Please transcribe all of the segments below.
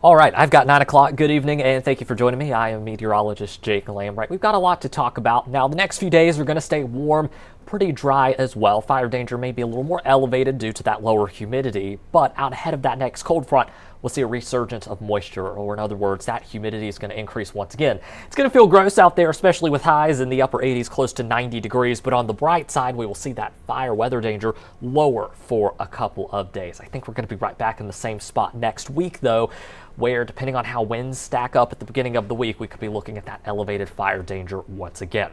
All right, I've got 9 o'clock. Good evening, and thank you for joining me. I am meteorologist Jake Lambright. We've got a lot to talk about. Now, the next few days are going to stay warm, pretty dry as well. Fire danger may be a little more elevated due to that lower humidity, but out ahead of that next cold front, we'll see a resurgence of moisture, or in other words, that humidity is going to increase once again. It's going to feel gross out there, especially with highs in the upper 80s, close to 90 degrees, but on the bright side, we will see that fire weather danger lower for a couple of days. I think we're going to be right back in the same spot next week, though, where depending on how winds stack up at the beginning of the week, we could be looking at that elevated fire danger once again.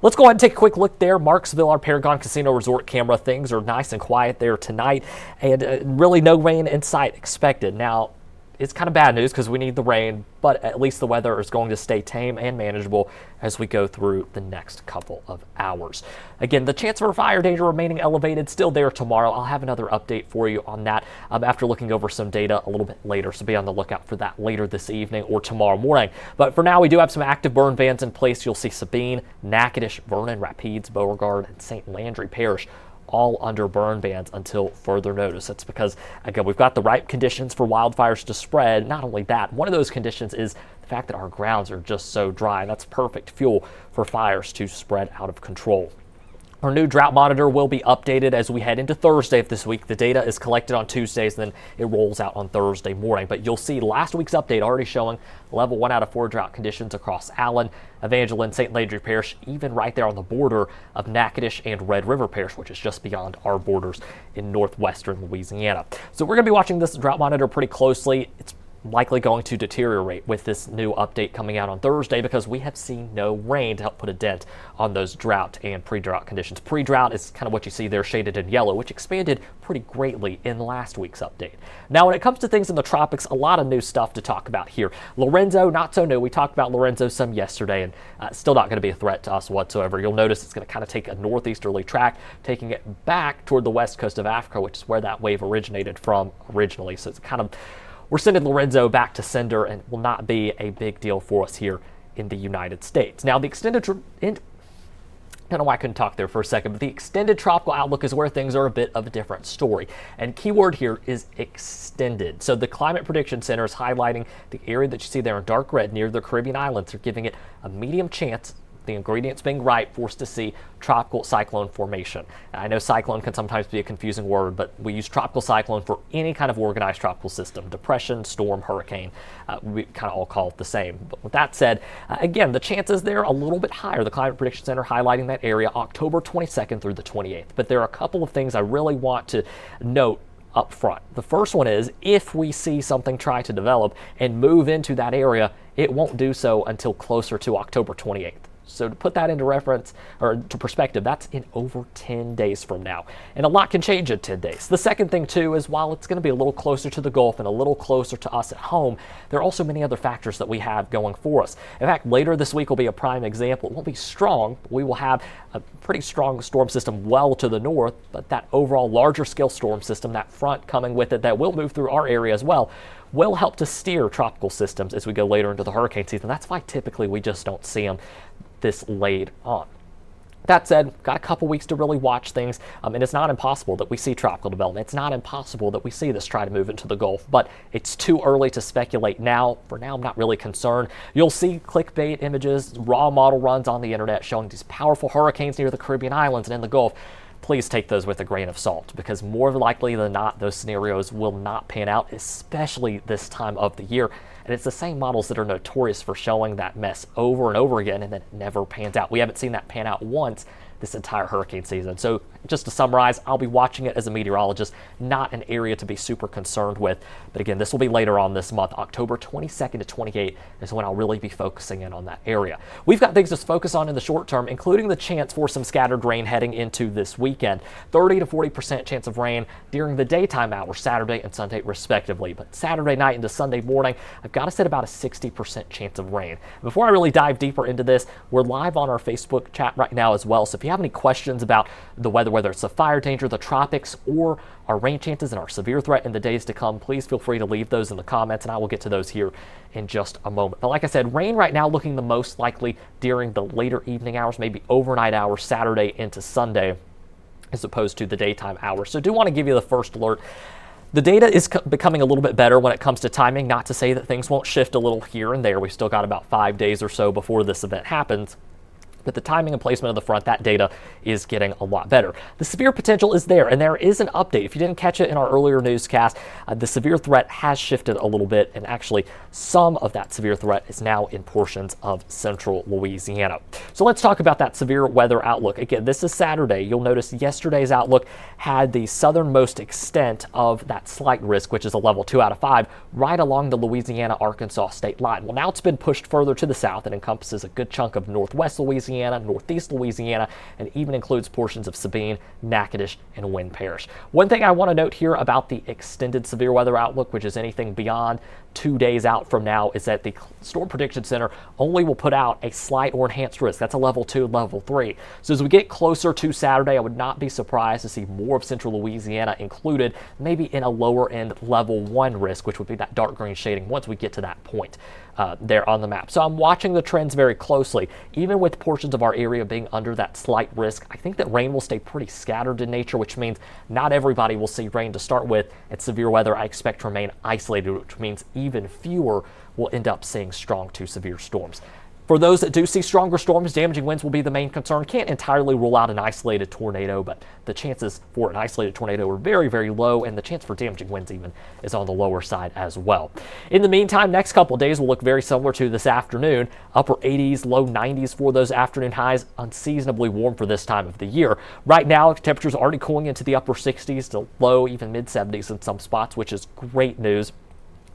Let's go ahead and take a quick look there. Marksville, our Paragon Casino Resort camera. Things are nice and quiet there tonight, and really no rain in sight expected. Now, it's kind of bad news because we need the rain, but at least the weather is going to stay tame and manageable as we go through the next couple of hours. Again, the chance for fire danger remaining elevated still there tomorrow. I'll have another update for you on that after looking over some data a little bit later, so be on the lookout for that later this evening or tomorrow morning. But for now, we do have some active burn bans in place. You'll see Sabine, Natchitoches, Vernon, Rapides, Beauregard, and St. Landry Parish all under burn bans until further notice. That's because, again, we've got the right conditions for wildfires to spread. Not only that, one of those conditions is the fact that our grounds are just so dry. That's perfect fuel for fires to spread out of control. Our new drought monitor will be updated as we head into Thursday of this week. The data is collected on Tuesdays, then it rolls out on Thursday morning. But you'll see last week's update already showing level 1 out of 4 drought conditions across Allen, Evangeline, St. Landry Parish, even right there on the border of Natchitoches and Red River Parish, which is just beyond our borders in northwestern Louisiana. So we're going to be watching this drought monitor pretty closely. It's likely going to deteriorate with this new update coming out on Thursday because we have seen no rain to help put a dent on those drought and pre-drought conditions. Pre-drought is kind of what you see there shaded in yellow, which expanded pretty greatly in last week's update. Now, when it comes to things in the tropics, a lot of new stuff to talk about here. Lorenzo, not so new. We talked about Lorenzo some yesterday, and still not going to be a threat to us whatsoever. You'll notice it's going to kind of take a northeasterly track, taking it back toward the west coast of Africa, which is where that wave originated from originally. So it's kind of, we're sending Lorenzo back to sender and will not be a big deal for us here in the United States. Now, the extended, I don't know why I couldn't talk there for a second, but the extended tropical outlook is where things are a bit of a different story. And keyword here is extended. So the Climate Prediction Center is highlighting the area that you see there in dark red near the Caribbean islands. They're giving it a medium chance, the ingredients being right, for us to see tropical cyclone formation. I know cyclone can sometimes be a confusing word, but we use tropical cyclone for any kind of organized tropical system. Depression, storm, hurricane, we kind of all call it the same. But with that said, again, the chances there are a little bit higher. The Climate Prediction Center highlighting that area October 22nd through the 28th. But there are a couple of things I really want to note up front. The first one is if we see something try to develop and move into that area, it won't do so until closer to October 28th. So to put that into reference or to perspective, that's in over 10 days from now. And a lot can change in 10 days. The second thing, too, is while it's going to be a little closer to the Gulf and a little closer to us at home, there are also many other factors that we have going for us. In fact, later this week will be a prime example. It won't be strong. We will have a pretty strong storm system well to the north, but that overall larger scale storm system, that front coming with it that will move through our area as well, will help to steer tropical systems as we go later into the hurricane season. That's why typically we just don't see them this late on. That said, got a couple weeks to really watch things, and it's not impossible that we see tropical development. It's not impossible that we see this try to move into the Gulf, but it's too early to speculate now. For now, I'm not really concerned. You'll see clickbait images, raw model runs on the internet showing these powerful hurricanes near the Caribbean islands and in the Gulf. Please take those with a grain of salt, because more likely than not, those scenarios will not pan out, especially this time of the year. And it's the same models that are notorious for showing that mess over and over again, and then it never pans out. We haven't seen that pan out once this entire hurricane season. So just to summarize, I'll be watching it as a meteorologist, not an area to be super concerned with. But again, this will be later on this month. October 22nd to 28th is when I'll really be focusing in on that area. We've got things to focus on in the short term, including the chance for some scattered rain heading into this weekend. 30 to 40% chance of rain during the daytime hours, Saturday and Sunday respectively. But Saturday night into Sunday morning, I've got to set about a 60% chance of rain. Before I really dive deeper into this, we're live on our Facebook chat right now as well. So if you have any questions about the weather, whether it's the fire danger, the tropics, or our rain chances and our severe threat in the days to come, please feel free to leave those in the comments, and I will get to those here in just a moment. But like I said, rain right now looking the most likely during the later evening hours, maybe overnight hours, Saturday into Sunday, as opposed to the daytime hours. So do want to give you the first alert. The data is becoming a little bit better when it comes to timing, not to say that things won't shift a little here and there. We've still got about 5 days or so before this event happens. But the timing and placement of the front, that data is getting a lot better. The severe potential is there, and there is an update. If you didn't catch it in our earlier newscast, the severe threat has shifted a little bit, and actually some of that severe threat is now in portions of central Louisiana. So let's talk about that severe weather outlook. Again, this is Saturday. You'll notice yesterday's outlook had the southernmost extent of that slight risk, which is a level 2 out of 5, right along the Louisiana-Arkansas state line. Well, now it's been pushed further to the south and encompasses a good chunk of northwest Louisiana, northeast Louisiana, and even includes portions of Sabine, Natchitoches, and Wynn Parish. One thing I want to note here about the extended severe weather outlook, which is anything beyond 2 days out from now, is that the Storm Prediction Center only will put out a slight or enhanced risk. That's a level 2, level 3. So as we get closer to Saturday, I would not be surprised to see more of central Louisiana included, maybe in a lower end level 1 risk, which would be that dark green shading once we get to that point there on the map. So I'm watching the trends very closely. Even with portions of our area being under that slight risk, I think that rain will stay pretty scattered in nature, which means not everybody will see rain to start with. And severe weather I expect to remain isolated, which means even fewer will end up seeing strong to severe storms. For those that do see stronger storms, damaging winds will be the main concern. Can't entirely rule out an isolated tornado, but the chances for an isolated tornado are very, very low, and the chance for damaging winds even is on the lower side as well. In the meantime, next couple of days will look very similar to this afternoon. Upper 80s, low 90s for those afternoon highs, unseasonably warm for this time of the year. Right now, temperatures are already cooling into the upper 60s to low, even mid 70s in some spots, which is great news.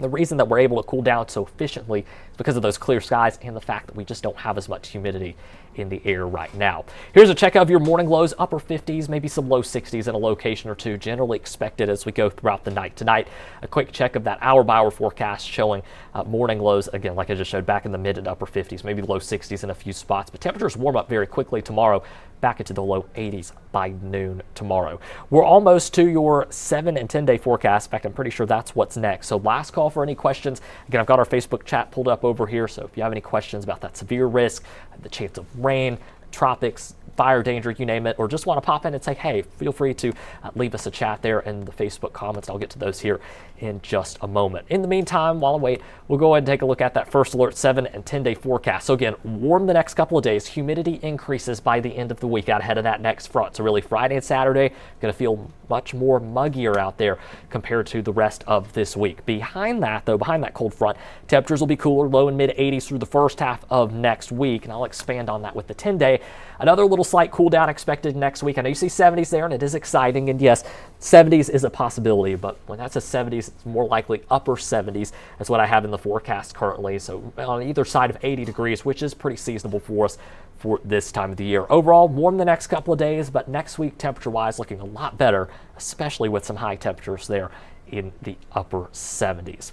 The reason that we're able to cool down so efficiently is because of those clear skies and the fact that we just don't have as much humidity in the air right now. Here's a check of your morning lows, upper 50s, maybe some low 60s in a location or two, generally expected as we go throughout the night tonight. A quick check of that hour-by-hour forecast showing morning lows, again, like I just showed, back in the mid and upper 50s, maybe low 60s in a few spots. But temperatures warm up very quickly tomorrow, back into the low 80s by noon tomorrow. We're almost to your 7 and 10 day forecast. In fact, I'm pretty sure that's what's next. So last call for any questions. Again, I've got our Facebook chat pulled up over here. So if you have any questions about that severe risk, the chance of rain, tropics, fire danger, you name it, or just want to pop in and say, hey, feel free to leave us a chat there in the Facebook comments. I'll get to those here in just a moment. In the meantime, while I wait, we'll go ahead and take a look at that first alert 7 and 10 day forecast. So again, warm the next couple of days. Humidity increases by the end of the week out ahead of that next front. So really Friday and Saturday, going to feel much more muggier out there compared to the rest of this week. Behind that, though, behind that cold front, temperatures will be cooler, low and mid 80s through the first half of next week. And I'll expand on that with the 10 day. Another little slight cool down expected next week. I know you see 70s there, and it is exciting. And yes, 70s is a possibility, but when that's a 70s, it's more likely upper 70s. That's what I have in the forecast currently. So on either side of 80 degrees, which is pretty seasonable for us for this time of the year. Overall, warm the next couple of days, but next week, temperature-wise, looking a lot better, especially with some high temperatures there in the upper 70s.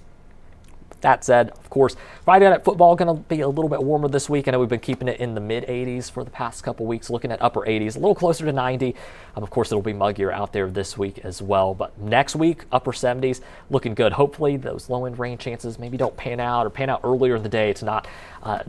That said, of course, Friday Night Football going to be a little bit warmer this week. I know we've been keeping it in the mid 80s for the past couple weeks, looking at upper 80s, a little closer to 90. Of course, it'll be muggier out there this week as well. But next week, upper 70s, looking good. Hopefully, those low-end rain chances maybe don't pan out or pan out earlier in the day to not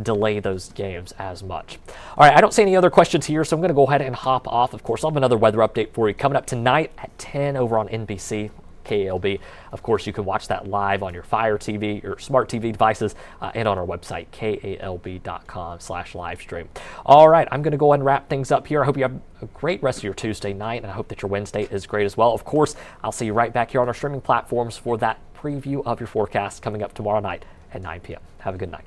delay those games as much. All right, I don't see any other questions here, so I'm going to go ahead and hop off. Of course, I'll have another weather update for you coming up tonight at 10 over on NBC. KALB. Of course, you can watch that live on your Fire TV, your smart TV devices, and on our website, kalb.com/livestream. All right, I'm going to go ahead and wrap things up here. I hope you have a great rest of your Tuesday night, and I hope that your Wednesday is great as well. Of course, I'll see you right back here on our streaming platforms for that preview of your forecast coming up tomorrow night at 9 p.m. Have a good night.